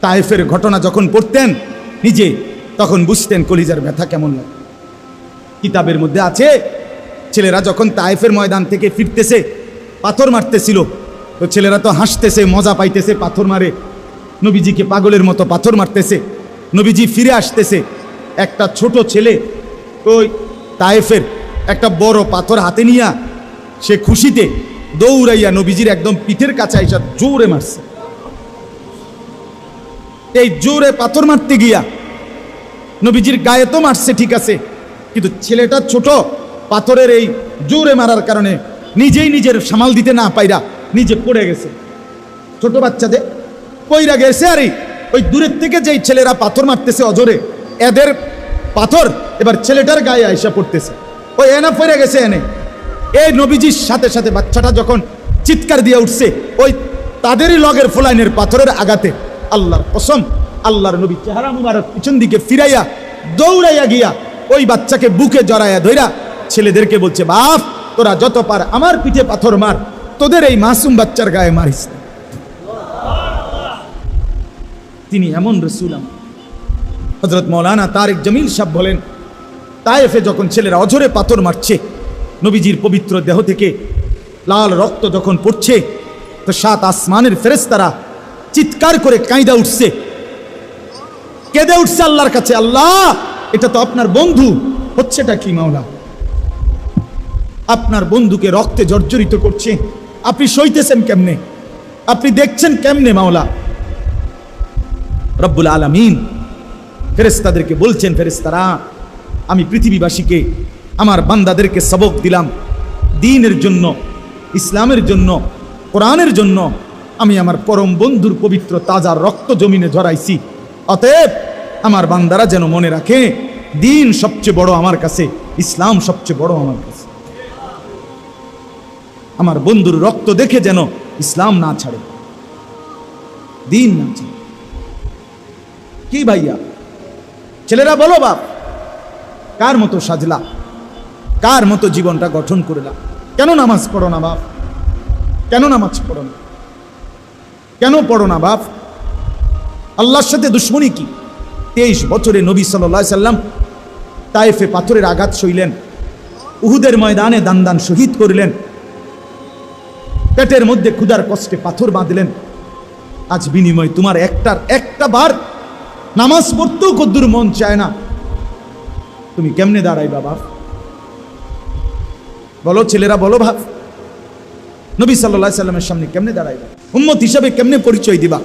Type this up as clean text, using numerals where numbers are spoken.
তায়েফের ঘটনা যখন পড়তেন নিজে, তখন বুঝতেন কলিজার ব্যথা কেমন লাগে। কিতাবের মধ্যে আছে, ছেলেরা যখন তায়েফের ময়দান থেকে ফিরতেছে, পাথর মারতেছিল, তো ছেলেরা তো হাসতেছে, মজা পাইতেছে, পাথর মারে, নবীজিকে পাগলের মতো পাথর মারতেছে। নবীজি ফিরে আসতেছে, একটা ছোট ছেলে ওই তায়েফের একটা বড় পাথর হাতে নিয়া সে খুশিতে দৌড়াইয়া নবীজির একদম পিঠের কাছে এসে জোরে মারছে। এই জোরে পাথর মারতে গিয়া নবীজির গায়ে তো মারছে ঠিক আছে, কিন্তু ছেলেটা ছোট, পাথরের এই জোরে মারার কারণে নিজেই নিজের সামাল দিতে না পাইরা নিজে পড়ে গেছে। ছোট বাচ্চাদের পইরা গেছে, আর ওই দূরের থেকে যেই ছেলেরা পাথর মারতেছে অজরে, এদের পাথর এবার ছেলেটার গায়ে আইসা পড়তেছে, ওই এনা পড়ে গেছে এনে। এই নবীজির সাথে সাথে বাচ্চাটা যখন চিৎকার দিয়ে উঠছে, ওই তাদেরই লগের ফোলাইনের পাথরের আঘাতে আল্লাহর কসম, আল্লাহর নবী চেহারা মুবারক পিছন দিকে ফিরাইয়া দৌড়াইয়া গিয়া ওই বাচ্চাকে বুকে জড়াইয়া ধইরা ছেলেদেরকে বলছে, বাপ তোরা যত পার আমার পিঠে পাথর মার, তোদের এই মাসুম বাচ্চার গায়ে মারিস না। তিনি এমন রসুল। হযরত মাওলানা তারেক জমিল সাহেব বলেন, তায়েফে যখন ছেলেরা অঝরে পাথর মারছে, নবীজির পবিত্র দেহ থেকে লাল রক্ত যখন পড়ছে, তো সাত আসমানের ফেরেশতারা চিৎকার করে কাঁইদা উঠছে, কেঁদে উঠছে আল্লাহর কাছে, আল্লাহ এটা তো আপনার বন্ধু, হচ্ছেটা কি মাওলা? আপনার বন্ধুকে রক্তে জর্জরিত করছে, আপনি সইতেছেন কেমনে? আপনি দেখছেন কেমনে মাওলা? রব্বুল আলামিন ফেরেশতাদেরকে বলছেন, ফেরেশতারা আমি পৃথিবীবাসীকে, আমার বান্দাদেরকে সবক দিলাম দ্বীনের জন্য, ইসলামের জন্য, কোরআনের জন্য। আমি আমার পরম বন্ধুর পবিত্র তাজা রক্ত জমিনে ঝরাইছি, অতএব আমার বান্দারা যেন মনে রাখে দ্বীন সবচেয়ে বড় আমার কাছে, ইসলাম সবচেয়ে বড় আমার কাছে। আমার বন্ধুর রক্ত দেখে যেন ইসলাম না ছাড়ে, দ্বীন না ছাড়ে। কি ভাইয়া ছেলেরা বলো, বাপ কার মতো সাজলা, কার মতো জীবনটা গঠন করলা? কেন নামাজ পড়ো না বাপ? কেন নামাজ পড়ো না? কেন পড়ো না বাপ? আল্লাহর সাথে দুশ্মনী কি? 23 বছরে নবী সাল্লাল্লাহু আলাইহি সাল্লাম তায়েফে পাথরের আঘাত সইলেন, উহুদের ময়দানে দান দান শহীদ করলেন, পেটের মধ্যে ক্ষুধার কষ্টে পাথর বাঁধলেন। আজ বিনিময় তোমার একটা বার নামাজ পড়তেও কদ্দুর মন চায় না, তুমি কেমনে দাঁড়াইবা বাপ? বলো ছেলেরা, বলো বাপ, নবী সাল্লাল্লাহু আলাইহি সাল্লামের সামনে কেমনে দাঁড়াইবা? উম্মত হিসাবে কেমনে পরিচয় দিবা?